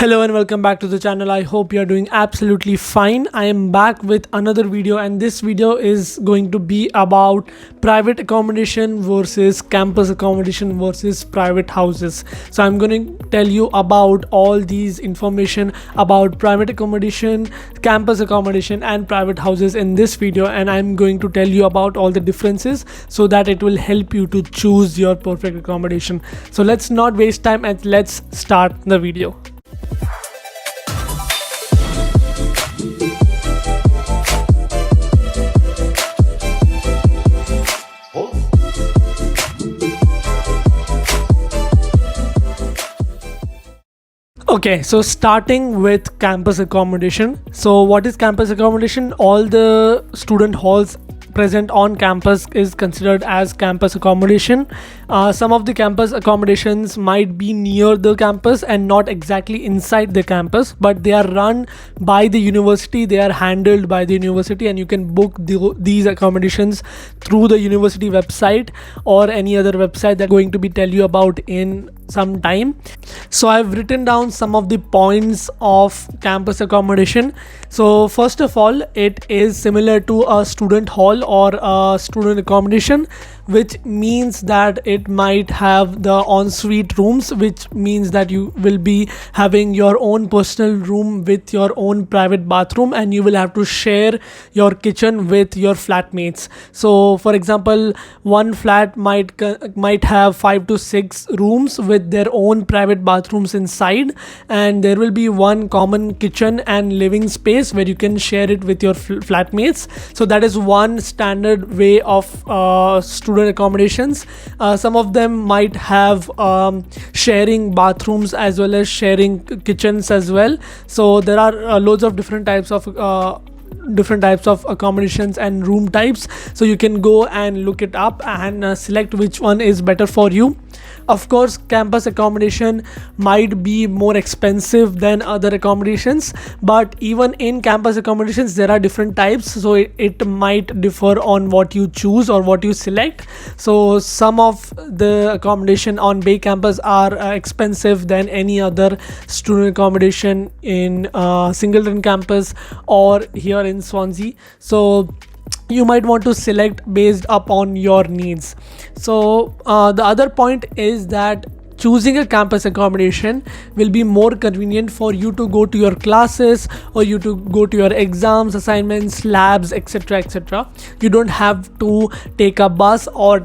Hello and welcome back to the channel. I hope you are doing absolutely fine. I am back with another video, and this video is going to be about private accommodation versus campus accommodation versus private houses. So I'm going to tell you about all these information about private accommodation, campus accommodation and private houses in this video, and I'm going to tell you about all the differences so that it will help you to choose your perfect accommodation. So let's not waste time and let's start the video. Okay, so starting with campus accommodation. So what is campus accommodation? All the student halls present on campus is considered as campus accommodation. Some of the campus accommodations might be near the campus and not exactly inside the campus, but they are run by the university, they are handled by the university, and you can book these accommodations through the university website or any other website that I'm going to be tell you about in some time. So I've written down some of the points of campus accommodation. So first of all, it is similar to a student hall or a student accommodation, which means that it might have the ensuite rooms, which means that you will be having your own personal room with your own private bathroom, and you will have to share your kitchen with your flatmates. So for example, one flat might have 5 to 6 rooms with their own private bathrooms inside, and there will be one common kitchen and living space where you can share it with your flatmates. So that is one standard way of student accommodations. Some of them might have sharing bathrooms as well as sharing kitchens as well. So there are loads of different types of accommodations and room types, so you can go and look it up and select which one is better for you. Of course, campus accommodation might be more expensive than other accommodations, but even in campus accommodations there are different types, so it might differ on what you choose or what you select. So some of the accommodation on Bay campus are expensive than any other student accommodation in Singleton campus or here in Swansea. So you might want to select based upon your needs. So the other point is that choosing a campus accommodation will be more convenient for you to go to your classes or you to go to your exams, assignments, labs, etc. You don't have to take a bus or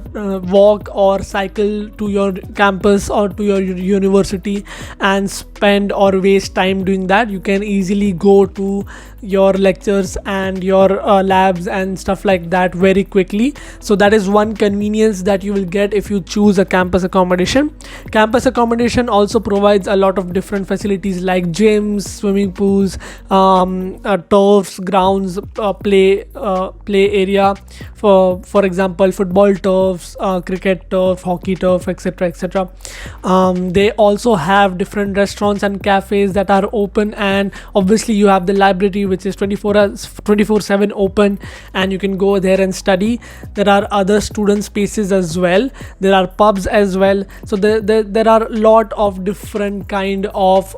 walk or cycle to your campus or to your university and spend or waste time doing that. You can easily go to your lectures and your labs and stuff like that very quickly. So that is one convenience that you will get if you choose a campus accommodation. Campus accommodation also provides a lot of different facilities like gyms, swimming pools, turfs, grounds, play area, for example football turfs, cricket turf, hockey turf, etc. They also have different restaurants and cafes that are open, and obviously you have the library which is 24/7 open, and you can go there and study. There are other student spaces as well, there are pubs as well. So there are a lot of different kind of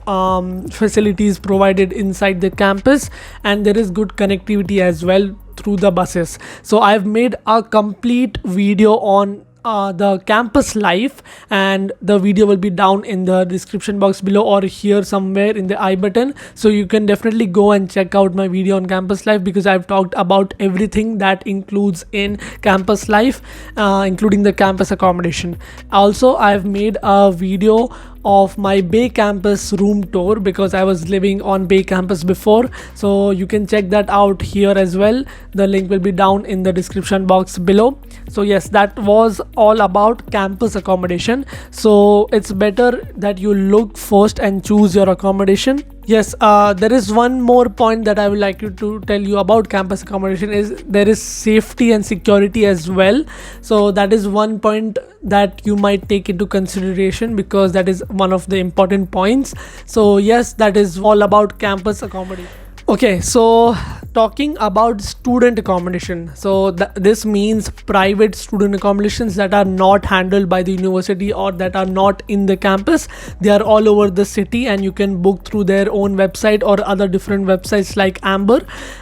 facilities provided inside the campus, and there is good connectivity as well through the buses. So I've made a complete video on the campus life, and the video will be down in the description box below or here somewhere in the I button. So you can definitely go and check out my video on campus life, because I've talked about everything that includes in campus life, including the campus accommodation. Also, I've made a video of my Bay campus room tour, because I was living on Bay campus before, so you can check that out here as well. The link will be down in the description box below. So yes, that was all about campus accommodation. So it's better that you look first and choose your accommodation. Yes, there is one more point that I would like to tell you about campus accommodation is there is safety and security as well. So that is one point that you might take into consideration, because that is one of the important points. So yes, that is all about campus accommodation. Okay, so talking about student accommodation. So this means private student accommodations that are not handled by the university or that are not in the campus. They are all over the city, and you can book through their own website or other different websites like Amber.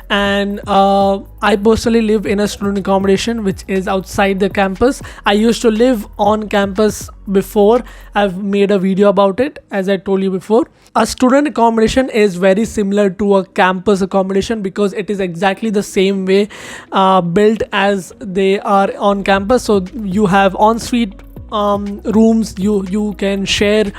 And I personally live in a student accommodation which is outside the campus. I used to live on campus before. I've made a video about it, as I told you before. A student accommodation is very similar to a campus accommodation because it is exactly the same way built as they are on campus. So you have ensuite rooms, you can share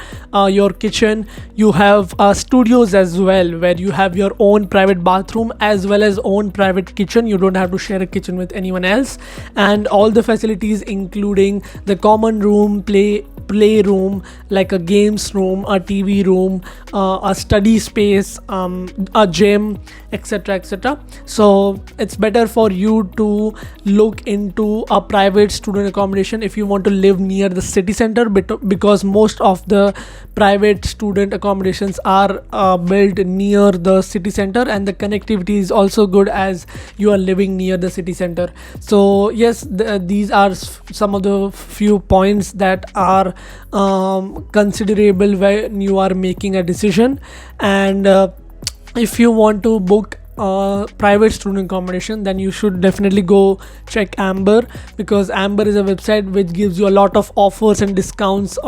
your kitchen, you have studios as well, where you have your own private bathroom as well as own private kitchen. You don't have to share a kitchen with anyone else, and all the facilities including the common room, playroom, like a games room, a TV room, a study space, a gym, etc, etc. So it's better for you to look into a private student accommodation if you want to live near the city center, because most of the private student accommodations are built near the city center, and the connectivity is also good as you are living near the city center. So yes, these are some of the few points that are considerable when you are making a decision. And if you want to book private student accommodation, then you should definitely go check Amber, because Amber is a website which gives you a lot of offers and discounts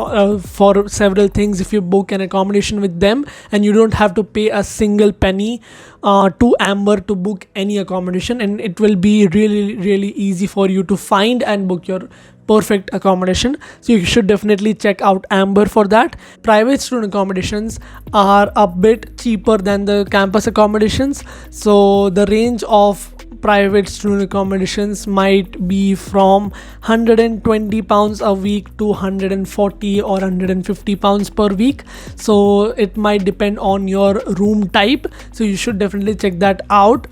for several things if you book an accommodation with them, and you don't have to pay a single penny to Amber to book any accommodation, and it will be really easy for you to find and book your perfect accommodation. So you should definitely check out Amber for that. Private student accommodations are a bit cheaper than the campus accommodations. So the range of private student accommodations might be from £120 a week to 140 or 150 pounds per week. So it might depend on your room type, so you should definitely check that out.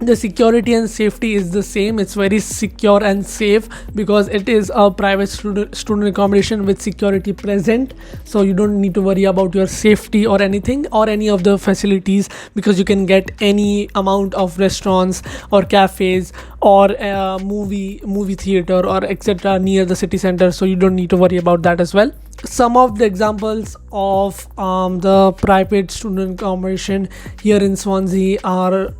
The security and safety is the same. It's very secure and safe because it is a private student accommodation with security present, so you don't need to worry about your safety or anything or any of the facilities, because you can get any amount of restaurants or cafes or movie theater or etc near the city center, so you don't need to worry about that as well. Some of the examples of the private student accommodation here in Swansea are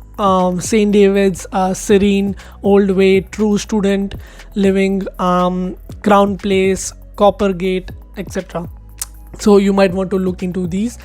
St. David's, Serene, Old Way, True Student Living, Crown Place, Coppergate, etc. So you might want to look into these.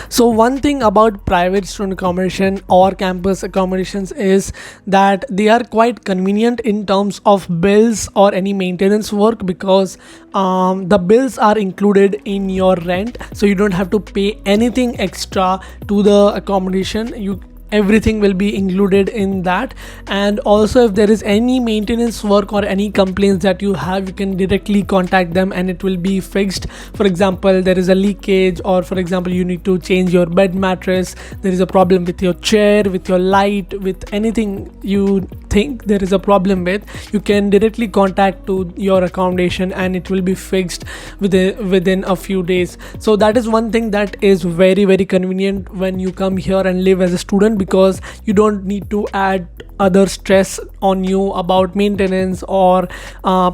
So one thing about private student accommodation or campus accommodations is that they are quite convenient in terms of bills or any maintenance work, because the bills are included in your rent, so you don't have to pay anything extra to the accommodation. Everything will be included in that. And also, if there is any maintenance work or any complaints that you have, you can directly contact them and it will be fixed. For example, there is a leakage, or for example you need to change your bed mattress, there is a problem with your chair, with your light, with anything you think there is a problem with, you can directly contact to your accommodation and it will be fixed within a few days. So that is one thing that is very convenient when you come here and live as a student, because you don't need to add other stress on you about maintenance or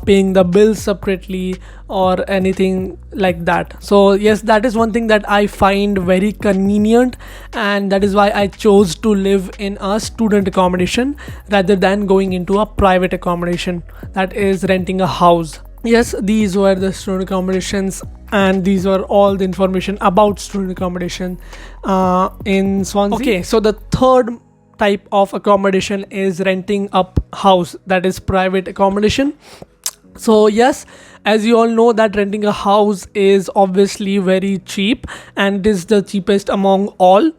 paying the bills separately or anything like that. So yes, that is one thing that I find very convenient, and that is why I chose to live in a student accommodation rather than going into a private accommodation, that is renting a house. Yes, these were the student accommodations, and these were all the information about student accommodation in Swansea. Okay, so the third type of accommodation is renting a house, that is private accommodation. So yes, as you all know that renting a house is obviously very cheap, and it is the cheapest among all.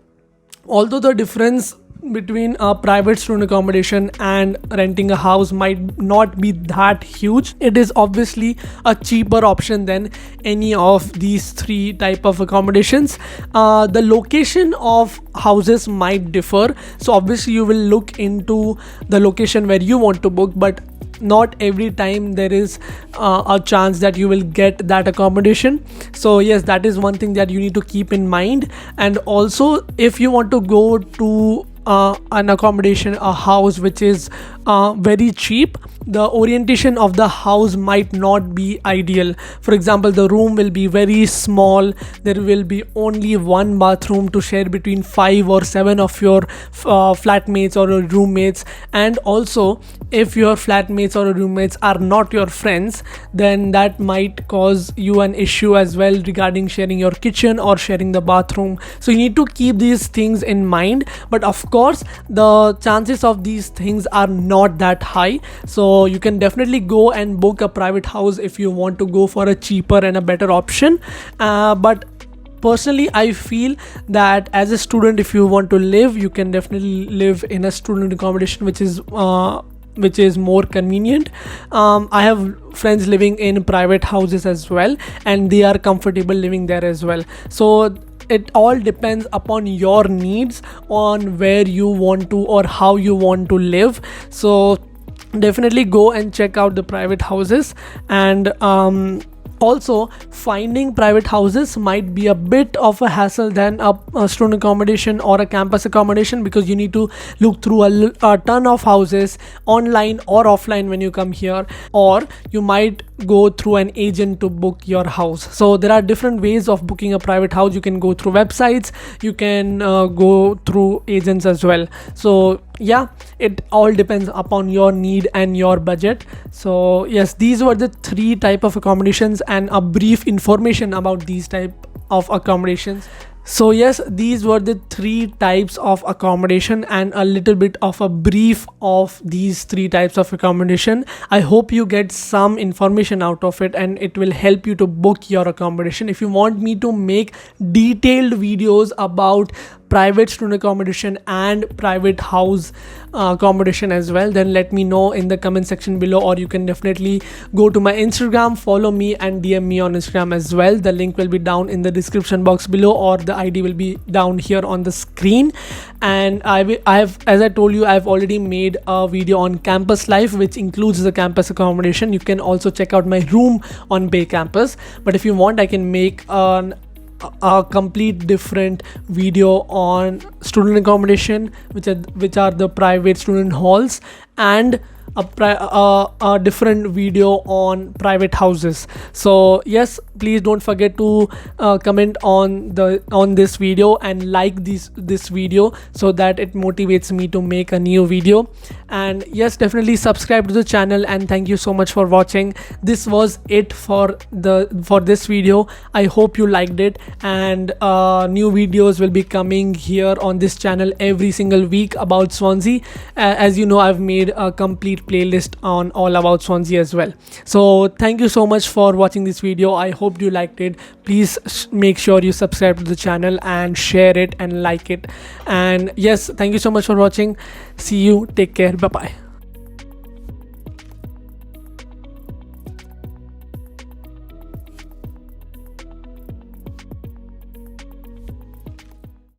Although the difference between a private student accommodation and renting a house might not be that huge, it is obviously a cheaper option than any of these three type of accommodations. The location of houses might differ, so obviously you will look into the location where you want to book, but not every time there is a chance that you will get that accommodation. So yes, that is one thing that you need to keep in mind. And also, if you want to go to an accommodation, a house which is very cheap, the orientation of the house might not be ideal. For example, the room will be very small, there will be only one bathroom to share between 5 or 7 of your flatmates or roommates. And also, if your flatmates or roommates are not your friends, then that might cause you an issue as well regarding sharing your kitchen or sharing the bathroom. So you need to keep these things in mind. But of course, the chances of these things are not that high, so you can definitely go and book a private house if you want to go for a cheaper and a better option. But personally, I feel that as a student, if you want to live, you can definitely live in a student accommodation which is more convenient. I have friends living in private houses as well, and they are comfortable living there as well. So it all depends upon your needs, on where you want to or how you want to live. So definitely go and check out the private houses. And also, finding private houses might be a bit of a hassle than a student accommodation or a campus accommodation, because you need to look through a ton of houses online or offline when you come here, or you might go through an agent to book your house. So there are different ways of booking a private house. You can go through websites, you can go through agents as well. So yeah, it all depends upon your need and your budget. So yes, these were the 3 type of accommodations and a brief information about these type of accommodations. So yes, these were the 3 types of accommodation and a little bit of a brief of these 3 types of accommodation. I hope you get some information out of it and it will help you to book your accommodation. If you want me to make detailed videos about private student accommodation and private house accommodation as well, then let me know in the comment section below, or you can definitely go to my Instagram, follow me and DM me on Instagram as well. The link will be down in the description box below, or the ID will be down here on the screen. And I have, as I told you, I've already made a video on CampusLife which includes the campus accommodation. You can also check out my room on Bay Campus, but if you want, I can make a complete different video on student accommodation, which are the private student halls, and a different video on private houses. So yes, please don't forget to comment on this video and like this video, so that it motivates me to make a new video. And yes, definitely subscribe to the channel, and thank you so much for watching. This was it for this video. I hope you liked it, and new videos will be coming here on this channel every single week about Swansea. As you know, I've made a complete playlist on all about Swansea as well. So thank you so much for watching this video. I hope you liked it. Please make sure you subscribe to the channel and share it and like it. And yes, thank you so much for watching. See you, take care, bye bye.